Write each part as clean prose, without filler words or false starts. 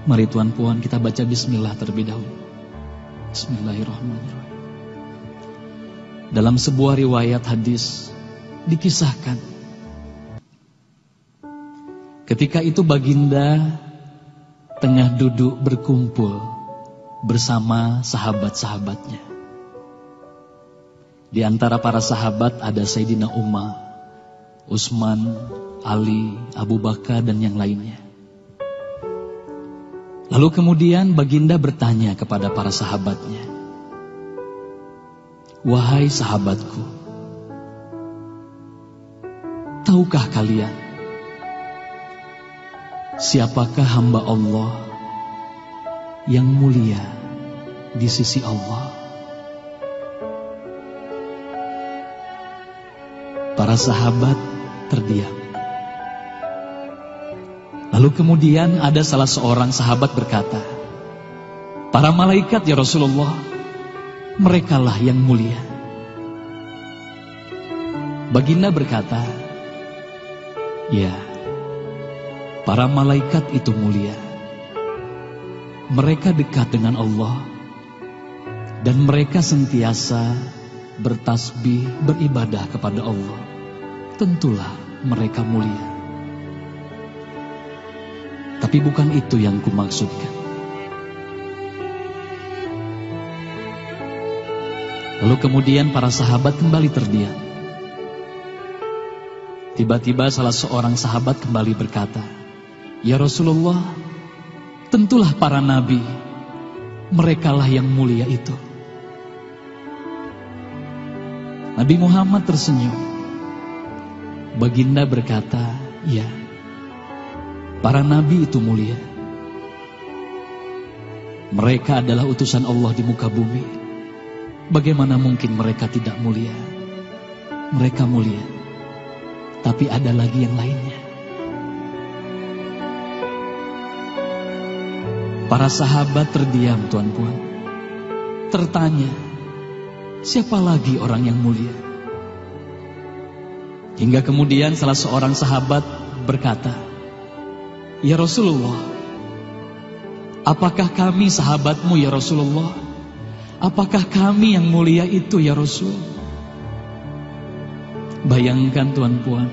Mari Tuan Puan kita baca bismillah terlebih dahulu. Bismillahirrahmanirrahim. Dalam sebuah riwayat hadis dikisahkan, ketika itu baginda tengah duduk berkumpul bersama sahabat-sahabatnya. Di antara para sahabat ada Sayyidina Umar, Utsman, Ali, Abu Bakar dan yang lainnya. Lalu kemudian baginda bertanya kepada para sahabatnya, "Wahai sahabatku, tahukah kalian siapakah hamba Allah yang mulia di sisi Allah?" Para sahabat terdiam. Lalu kemudian ada salah seorang sahabat berkata, "Para malaikat ya Rasulullah, merekalah yang mulia." Baginda berkata, "Ya, para malaikat itu mulia. Mereka dekat dengan Allah dan mereka sentiasa bertasbih, beribadah kepada Allah. Tentulah mereka mulia. Tapi bukan itu yang kumaksudkan." Lalu kemudian para sahabat kembali terdiam. Tiba-tiba salah seorang sahabat kembali berkata, "Ya Rasulullah, tentulah para nabi, merekalah yang mulia itu." Nabi Muhammad tersenyum. Baginda berkata, "Ya, para nabi itu mulia. Mereka adalah utusan Allah di muka bumi. Bagaimana mungkin mereka tidak mulia? Mereka mulia. Tapi ada lagi yang lainnya." Para sahabat terdiam, Tuan Puan. Tertanya, siapa lagi orang yang mulia? Hingga kemudian salah seorang sahabat berkata, "Ya Rasulullah, apakah kami sahabatmu ya Rasulullah? Apakah kami yang mulia itu ya Rasul?" Bayangkan Tuan Puan,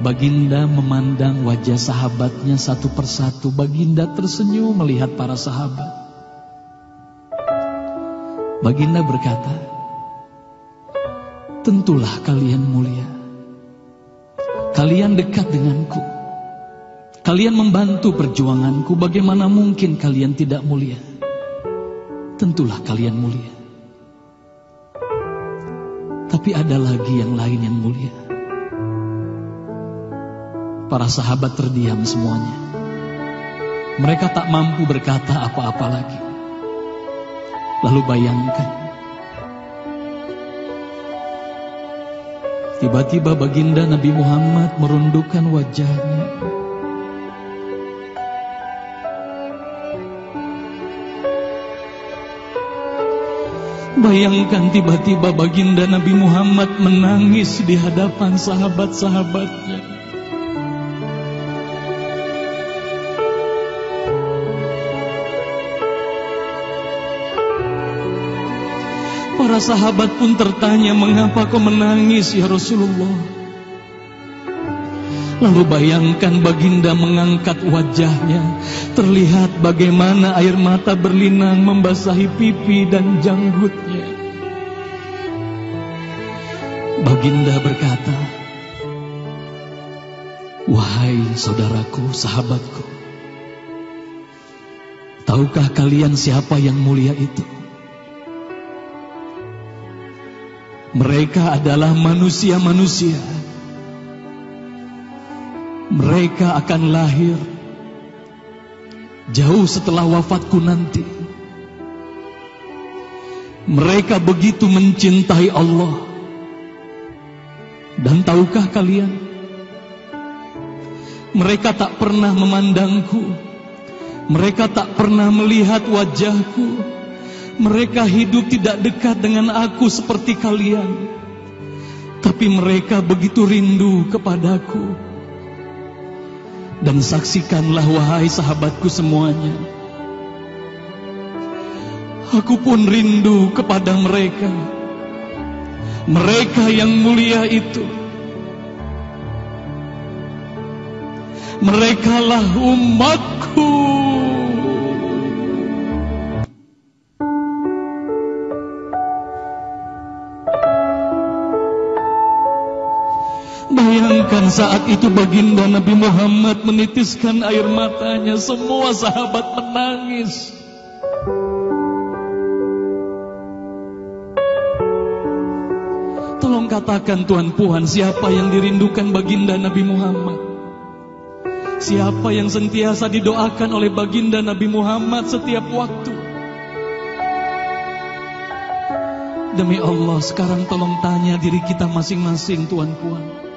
baginda memandang wajah sahabatnya satu persatu. Baginda tersenyum melihat para sahabat. Baginda berkata, "Tentulah kalian mulia. Kalian dekat denganku. Kalian membantu perjuanganku. Bagaimana mungkin kalian tidak mulia? Tentulah kalian mulia. Tapi ada lagi yang lain yang mulia." Para sahabat terdiam semuanya. Mereka tak mampu berkata apa-apa lagi. Lalu bayangkan, tiba-tiba baginda Nabi Muhammad merundukkan wajahnya. Bayangkan tiba-tiba baginda Nabi Muhammad menangis di hadapan sahabat-sahabatnya. Para sahabat pun tertanya, "Mengapa kau menangis ya Rasulullah?" Lalu bayangkan baginda mengangkat wajahnya. Terlihat bagaimana air mata berlinang membasahi pipi dan janggutnya. Baginda berkata, "Wahai saudaraku, sahabatku, tahukah kalian siapa yang mulia itu? Mereka adalah manusia-manusia. Mereka akan lahir jauh setelah wafatku nanti. Mereka begitu mencintai Allah. Dan tahukah kalian, mereka tak pernah memandangku. Mereka tak pernah melihat wajahku. Mereka hidup tidak dekat dengan aku seperti kalian. Tapi mereka begitu rindu kepadaku. Dan saksikanlah wahai sahabatku semuanya, aku pun rindu kepada mereka, mereka yang mulia itu. Merekalah umatku. Bayangkan saat itu baginda Nabi Muhammad menitiskan air matanya, semua sahabat menangis. Tolong katakan Tuan Puan, siapa yang dirindukan baginda Nabi Muhammad? Siapa yang sentiasa didoakan oleh baginda Nabi Muhammad setiap waktu? Demi Allah, sekarang tolong tanya diri kita masing-masing Tuan Puan.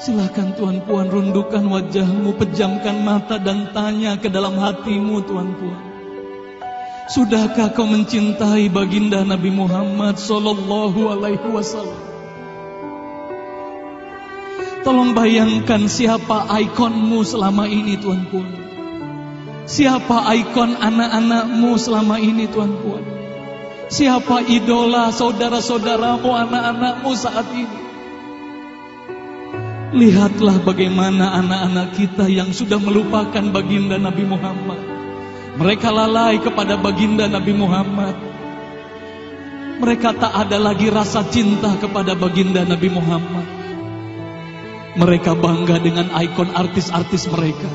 Silakan Tuan Puan rundukkan wajahmu, pejamkan mata dan tanya ke dalam hatimu Tuan Puan. Sudahkah kau mencintai baginda Nabi Muhammad sallallahu alaihi wasallam? Tolong bayangkan siapa ikonmu selama ini Tuan Puan. Siapa ikon anak-anakmu selama ini Tuan Puan. Siapa idola saudara-saudaramu, anak-anakmu saat ini. Lihatlah bagaimana anak-anak kita yang sudah melupakan baginda Nabi Muhammad. Mereka lalai kepada baginda Nabi Muhammad. Mereka tak ada lagi rasa cinta kepada baginda Nabi Muhammad. Mereka bangga dengan ikon artis-artis mereka.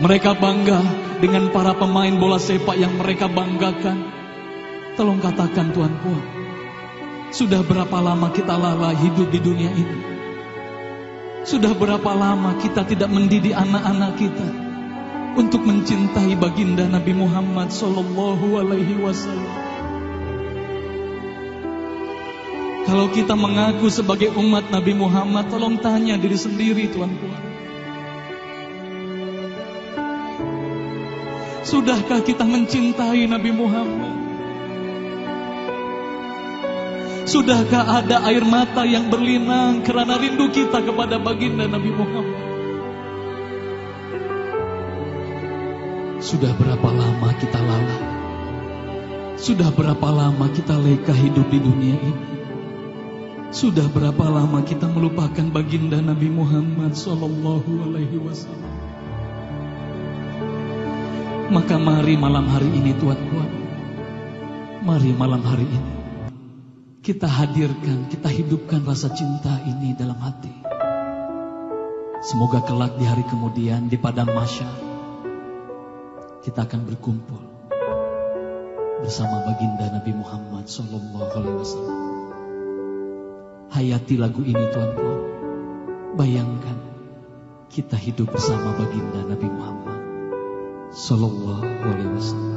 Mereka bangga dengan para pemain bola sepak yang mereka banggakan. Tolong katakan Tuan Puan, sudah berapa lama kita lalai hidup di dunia ini? Sudah berapa lama kita tidak mendidik anak-anak kita untuk mencintai baginda Nabi Muhammad sallallahu alaihi wasallam? Kalau kita mengaku sebagai umat Nabi Muhammad, tolong tanya diri sendiri Tuan Puan. Sudahkah kita mencintai Nabi Muhammad? Sudahkah ada air mata yang berlinang karena rindu kita kepada baginda Nabi Muhammad? Sudah berapa lama kita lalai? Sudah berapa lama kita leka hidup di dunia ini? Sudah berapa lama kita melupakan baginda Nabi Muhammad sallallahu alaihi wasallam? Maka mari malam hari ini Tuan Puan, mari malam hari ini kita hadirkan, kita hidupkan rasa cinta ini dalam hati. Semoga kelak di hari kemudian di padang mahsyar kita akan berkumpul bersama baginda Nabi Muhammad sallallahu alaihi wasallam. Hayati lagu ini Tuan Puan. Bayangkan kita hidup bersama baginda Nabi Muhammad sallallahu alaihi wasallam.